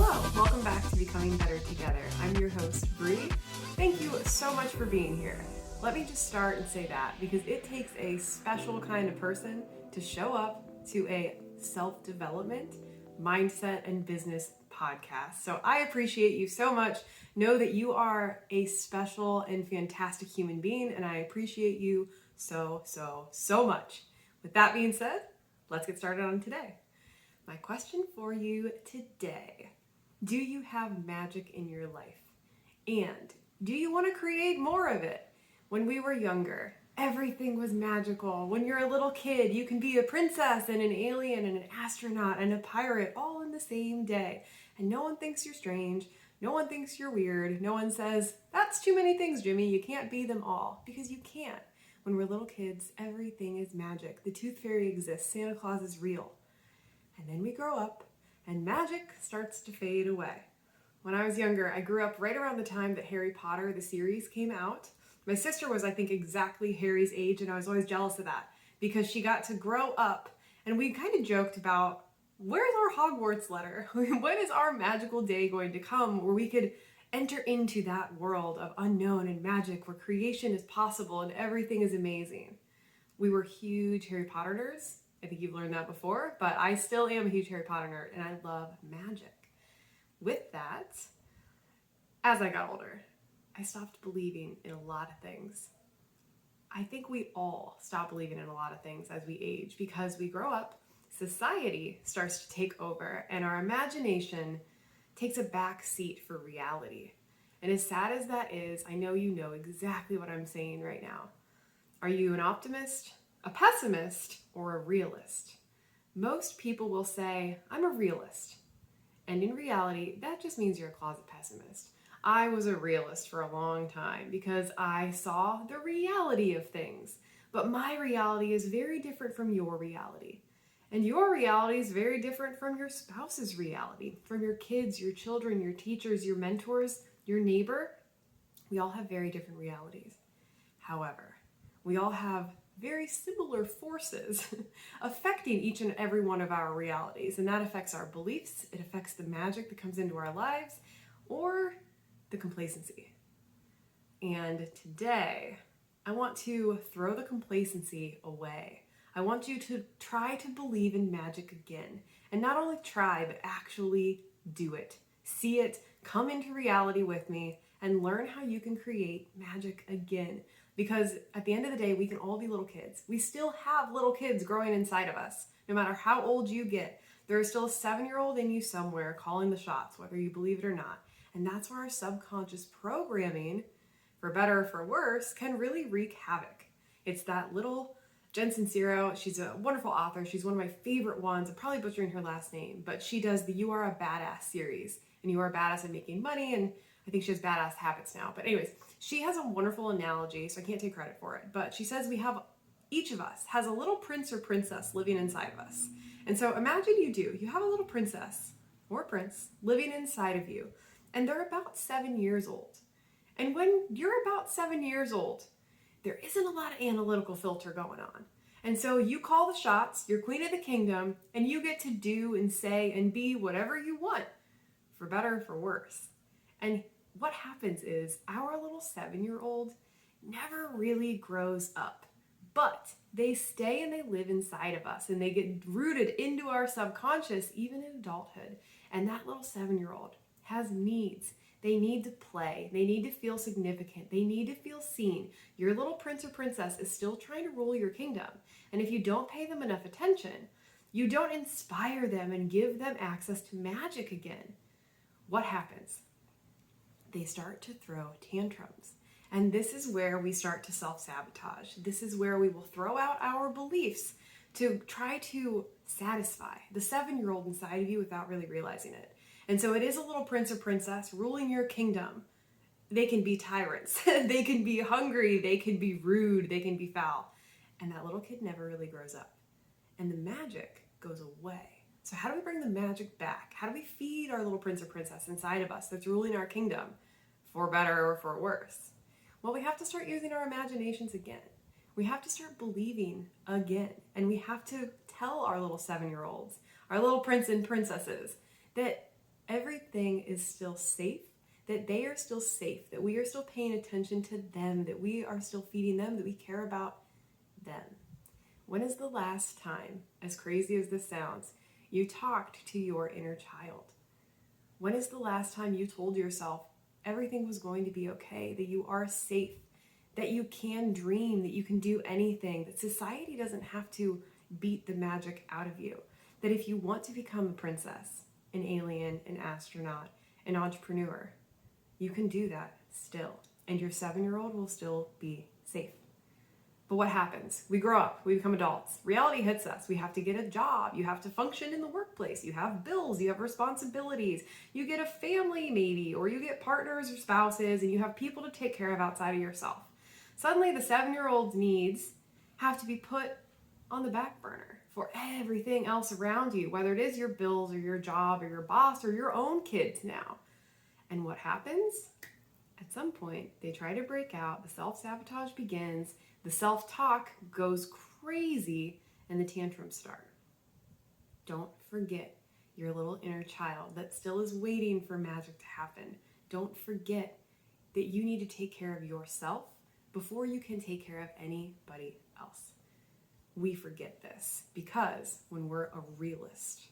Hello, welcome back to Becoming Better Together. I'm your host, Brie. Thank you so much for being here. Let me just start and say that because it takes a special kind of person to show up to a self-development, mindset, and business podcast. So I appreciate you so much. Know that you are a special and fantastic human being, and I appreciate you so much. With that being said, let's get started on today. My question for you today: do you have magic in your life? And do you want to create more of it? When we were younger, everything was magical. When you're a little kid, you can be a princess and an alien and an astronaut and a pirate all in the same day. And no one thinks you're strange. No one thinks you're weird. No one says, that's too many things, Jimmy. You can't be them all. Because you can't. When we're little kids, everything is magic. The tooth fairy exists. Santa Claus is real. And then we grow up and magic starts to fade away. When I was younger, I grew up right around the time that Harry Potter, the series, came out. My sister was, I think, exactly Harry's age, and I was always jealous of that because she got to grow up, and we kind of joked about, where's our Hogwarts letter? When is our magical day going to come where we could enter into that world of unknown and magic where creation is possible and everything is amazing? We were huge Harry Potter nerds. I think you've learned that before, but I still am a huge Harry Potter nerd, and I love magic. With that, as I got older, I stopped believing in a lot of things. I think we all stop believing in a lot of things as we age because we grow up, society starts to take over, and our imagination takes a back seat for reality. And as sad as that is, I know you know exactly what I'm saying right now. Are you an optimist, a pessimist, or a realist? Most people will say, I'm a realist. And in reality, that just means you're a closet pessimist. I was a realist for a long time because I saw the reality of things. But my reality is very different from your reality. And your reality is very different from your spouse's reality, from your kids, your children, your teachers, your mentors, your neighbor. We all have very different realities. However, we all have very similar forces affecting each and every one of our realities. And that affects our beliefs, it affects the magic that comes into our lives, or the complacency. And today, I want to throw the complacency away. I want you to try to believe in magic again. And not only try, but actually do it. See it, come into reality with me, and learn how you can create magic again. Because at the end of the day, we can all be little kids. We still have little kids growing inside of us. No matter how old you get, there is still a 7-year-old in you somewhere calling the shots, whether you believe it or not. And that's where our subconscious programming, for better or for worse, can really wreak havoc. It's that little Jen Sincero. She's a wonderful author. She's one of my favorite ones. I'm probably butchering her last name, but she does the You Are a Badass series. And you are a badass at making money, and I think she has badass habits now. But anyways, she has a wonderful analogy, so I can't take credit for it. But she says each of us has a little prince or princess living inside of us. And so imagine you have a little princess or prince living inside of you, and they're about 7 years old. And when you're about 7 years old, there isn't a lot of analytical filter going on. And so you call the shots, you're queen of the kingdom, and you get to do and say and be whatever you want, for better or for worse. And what happens is our little 7-year-old never really grows up, but they stay and they live inside of us, and they get rooted into our subconscious even in adulthood. And that little 7-year-old has needs. They need to play. They need to feel significant. They need to feel seen. Your little prince or princess is still trying to rule your kingdom. And if you don't pay them enough attention, you don't inspire them and give them access to magic again, what happens? They start to throw tantrums. And this is where we start to self-sabotage. This is where we will throw out our beliefs to try to satisfy the 7-year-old inside of you without really realizing it. And so it is a little prince or princess ruling your kingdom. They can be tyrants. They can be hungry. They can be rude. They can be foul. And that little kid never really grows up. And the magic goes away. So how do we bring the magic back? How do we feed our little prince or princess inside of us that's ruling our kingdom, for better or for worse? Well, we have to start using our imaginations again. We have to start believing again. And we have to tell our little 7-year-olds, our little prince and princesses, that everything is still safe, that they are still safe, that we are still paying attention to them, that we are still feeding them, that we care about them. When is the last time, as crazy as this sounds, you talked to your inner child? When is the last time you told yourself everything was going to be okay, that you are safe, that you can dream, that you can do anything, that society doesn't have to beat the magic out of you, that if you want to become a princess, an alien, an astronaut, an entrepreneur, you can do that still, and your 7-year-old will still be safe. But what happens? We grow up, we become adults. Reality hits us. We have to get a job. You have to function in the workplace. You have bills, you have responsibilities. You get a family maybe, or you get partners or spouses, and you have people to take care of outside of yourself. Suddenly the 7-year-old's needs have to be put on the back burner for everything else around you, whether it is your bills or your job or your boss or your own kids now. And what happens? At some point, they try to break out, the self-sabotage begins, the self-talk goes crazy, and the tantrums start. Don't forget your little inner child that still is waiting for magic to happen. Don't forget that you need to take care of yourself before you can take care of anybody else. We forget this because when we're a realist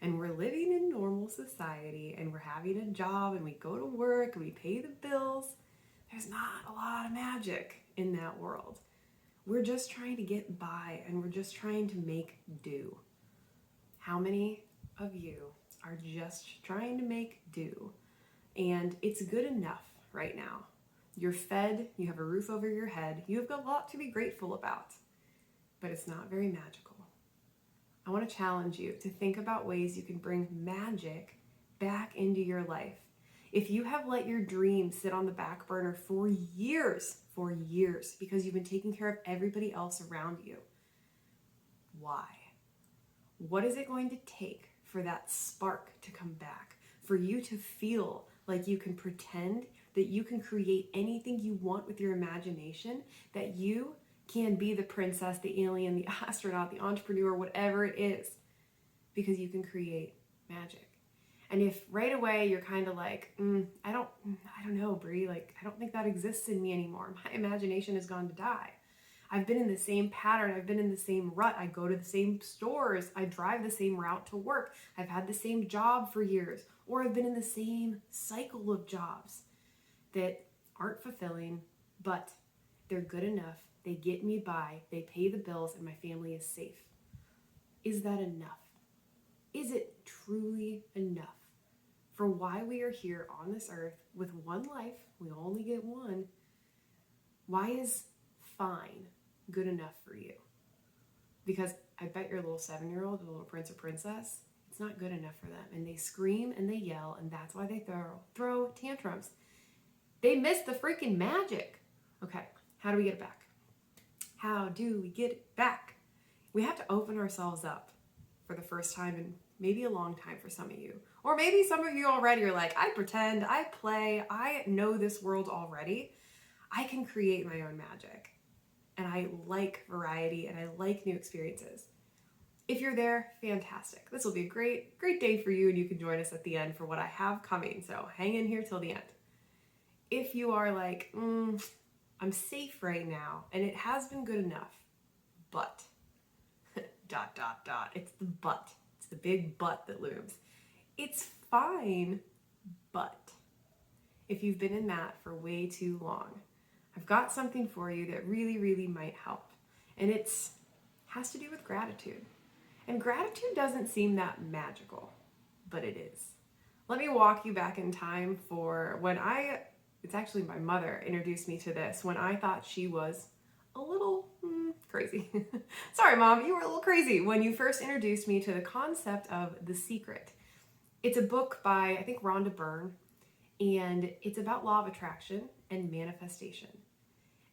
and we're living in normal society and we're having a job and we go to work and we pay the bills, there's not a lot of magic in that world. We're just trying to get by and we're just trying to make do. How many of you are just trying to make do? And it's good enough right now. You're fed, you have a roof over your head, you've got a lot to be grateful about, but it's not very magical. I want to challenge you to think about ways you can bring magic back into your life. If you have let your dreams sit on the back burner for years, because you've been taking care of everybody else around you, why? What is it going to take for that spark to come back? For you to feel like you can pretend that you can create anything you want with your imagination, that you can be the princess, the alien, the astronaut, the entrepreneur, whatever it is, because you can create magic. And if right away you're kind of like, I don't know, Brie, like, I don't think that exists in me anymore. My imagination has gone to die. I've been in the same pattern. I've been in the same rut. I go to the same stores. I drive the same route to work. I've had the same job for years, or I've been in the same cycle of jobs that aren't fulfilling, but they're good enough. They get me by. They pay the bills, and my family is safe. Is that enough? Is it truly enough for why we are here on this earth with one life? We only get one. Why is fine good enough for you? Because I bet your little 7-year-old, the little prince or princess, it's not good enough for them. And they scream and they yell, and that's why they throw tantrums. They miss the freaking magic. Okay, how do we get it back? How do we get it back? We have to open ourselves up for the first time in maybe a long time for some of you. Or maybe some of you already are like, I pretend, I play, I know this world already. I can create my own magic. And I like variety and I like new experiences. If you're there, fantastic. This will be a great day for you, and you can join us at the end for what I have coming. So hang in here till the end. If you are like, I'm safe right now and it has been good enough, but ... It's the but. It's the big but that looms. It's fine, but if you've been in that for way too long, I've got something for you that really, really might help. And has to do with gratitude. And gratitude doesn't seem that magical, but it is. Let me walk you back in time for when it's actually my mother introduced me to this when I thought she was a little crazy. Sorry, Mom, you were a little crazy when you first introduced me to the concept of The Secret. It's a book by, I think, Rhonda Byrne, and it's about law of attraction and manifestation.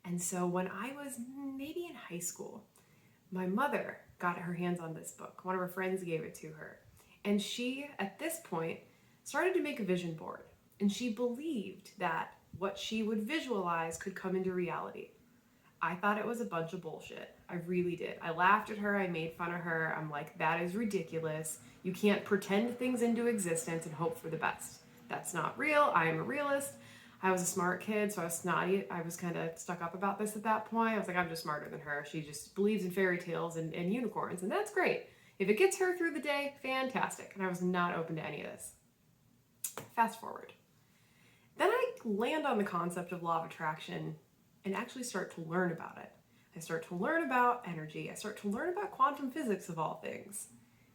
And so when I was maybe in high school, my mother got her hands on this book. One of her friends gave it to her. And she, at this point, started to make a vision board. And she believed that what she would visualize could come into reality. I thought it was a bunch of bullshit. I really did. I laughed at her. I made fun of her. I'm like, that is ridiculous. You can't pretend things into existence and hope for the best. That's not real. I am a realist. I was a smart kid, so I was snotty. I was kind of stuck up about this at that point. I was like, I'm just smarter than her. She just believes in fairy tales and unicorns, and that's great. If it gets her through the day, fantastic. And I was not open to any of this. Fast forward. Then I land on the concept of law of attraction and actually start to learn about it. I start to learn about energy. I start to learn about quantum physics of all things.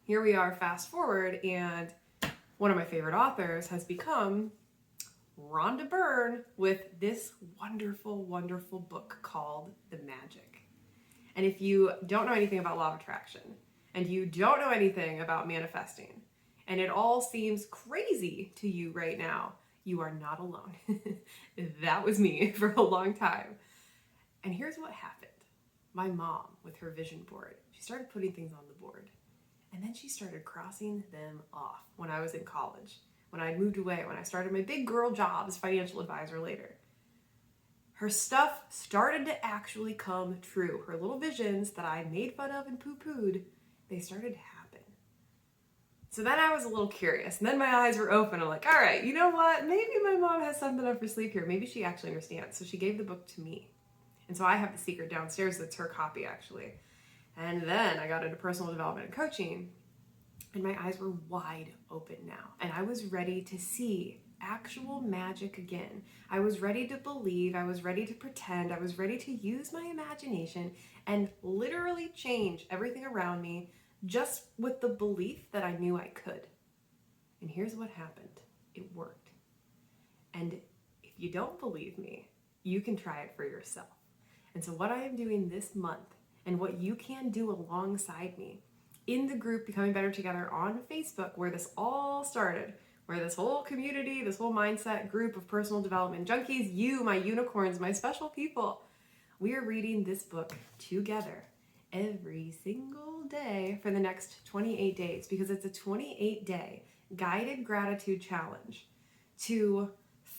Here we are, fast forward, and one of my favorite authors has become Rhonda Byrne with this wonderful, wonderful book called The Magic. And if you don't know anything about law of attraction, and you don't know anything about manifesting, and it all seems crazy to you right now, you are not alone. That was me for a long time. And here's what happened. My mom, with her vision board, she started putting things on the board. And then she started crossing them off when I was in college, when I moved away, when I started my big girl job as financial advisor later. Her stuff started to actually come true. Her little visions that I made fun of and poo-pooed, they started to happen. So then I was a little curious, and then my eyes were open. I'm like, all right, you know what? Maybe my mom has something up her sleeve here. Maybe she actually understands. So she gave the book to me. And so I have the secret downstairs. That's her copy, actually. And then I got into personal development and coaching, and my eyes were wide open now. And I was ready to see actual magic again. I was ready to believe. I was ready to pretend. I was ready to use my imagination and literally change everything around me just with the belief that I knew I could. And here's what happened. It worked. And if you don't believe me, you can try it for yourself. And so what I am doing this month, and what you can do alongside me in the group Becoming Better Together on Facebook, where this all started, where this whole community, this whole mindset group of personal development junkies, you, my unicorns, my special people, we are reading this book together every single day for the next 28 days, because it's a 28-day guided gratitude challenge to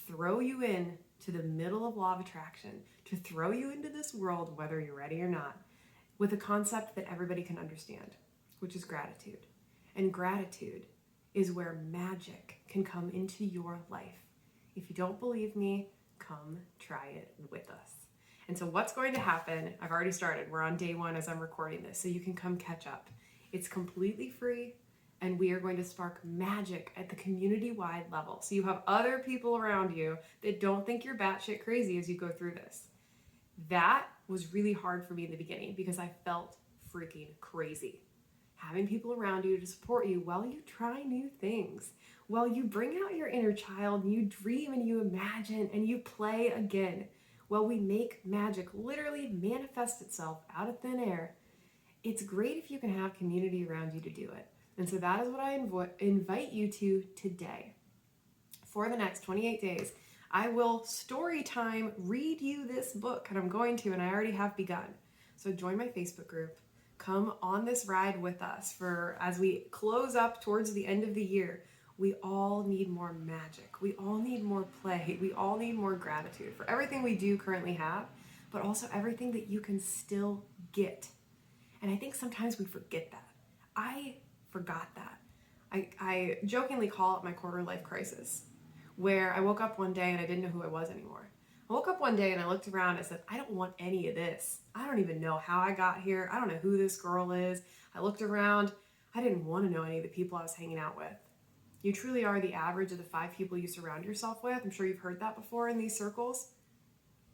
throw you in to the middle of law of attraction, to throw you into this world, whether you're ready or not, with a concept that everybody can understand, which is gratitude. And gratitude is where magic can come into your life. If you don't believe me, come try it with us. And so what's going to happen, I've already started. We're on day 1 as I'm recording this, so you can come catch up. It's completely free, and we are going to spark magic at the community-wide level. So you have other people around you that don't think you're batshit crazy as you go through this. That was really hard for me in the beginning because I felt freaking crazy. Having people around you to support you while you try new things, while you bring out your inner child and you dream and you imagine and you play again, while we make magic literally manifest itself out of thin air. It's great if you can have community around you to do it. And so that is what I invite you to today. For the next 28 days, I will story time read you this book, and I'm going to, and I already have begun. So join my Facebook group. Come on this ride with us for as we close up towards the end of the year. We all need more magic. We all need more play. We all need more gratitude for everything we do currently have, but also everything that you can still get. And I think sometimes we forget that. I forgot that. I jokingly call it my quarter life crisis, where I woke up one day and I didn't know who I was anymore. I woke up one day and I looked around and I said, I don't want any of this. I don't even know how I got here. I don't know who this girl is. I looked around. I didn't want to know any of the people I was hanging out with. You truly are the average of the 5 people you surround yourself with. I'm sure you've heard that before in these circles.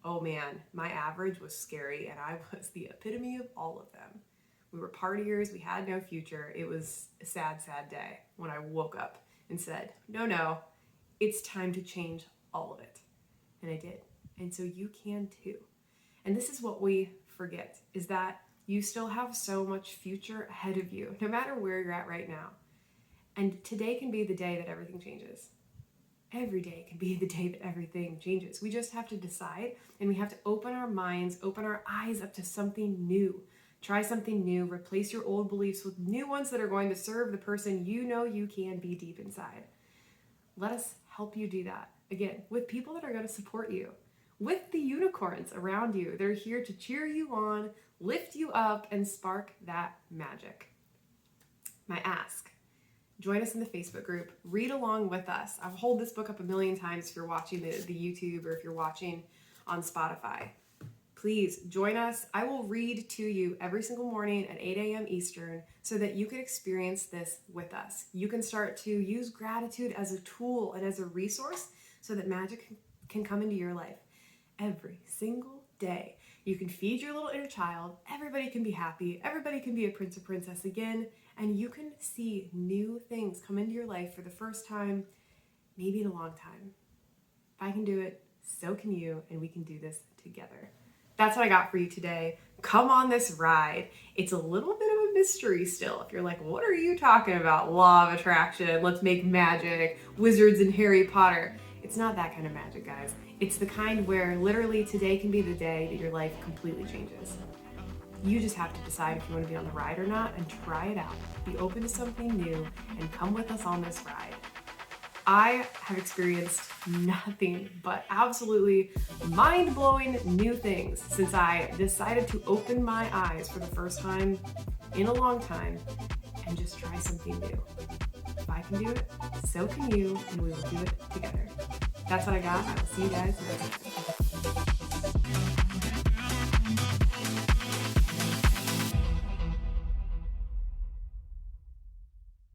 Oh man, my average was scary, and I was the epitome of all of them. We were partiers. We had no future. It was a sad, sad day when I woke up and said, no, it's time to change all of it. And I did. And so you can too. And this is what we forget, is that you still have so much future ahead of you, no matter where you're at right now. And today can be the day that everything changes. Every day can be the day that everything changes. We just have to decide, and we have to open our minds, open our eyes up to something new. Try something new, replace your old beliefs with new ones that are going to serve the person you know you can be deep inside. Let us help you do that. Again, with people that are going to support you, with the unicorns around you. They're here to cheer you on, lift you up, and spark that magic. My ask: join us in the Facebook group. Read along with us. I've held this book up a million times if you're watching the YouTube or if you're watching on Spotify. Please join us. I will read to you every single morning at 8 a.m. Eastern so that you can experience this with us. You can start to use gratitude as a tool and as a resource so that magic can come into your life every single day. You can feed your little inner child. Everybody can be happy. Everybody can be a prince or princess again. And you can see new things come into your life for the first time, maybe in a long time. If I can do it, so can you, and we can do this together. That's what I got for you today. Come on this ride. It's a little bit of a mystery still. If you're like, what are you talking about? Law of attraction, let's make magic, wizards and Harry Potter. It's not that kind of magic, guys. It's the kind where literally today can be the day that your life completely changes. You just have to decide if you want to be on the ride or not and try it out. Be open to something new and come with us on this ride. I have experienced nothing but absolutely mind-blowing new things since I decided to open my eyes for the first time in a long time and just try something new. If I can do it, so can you, and we will do it together. That's what I got. I will see you guys next time.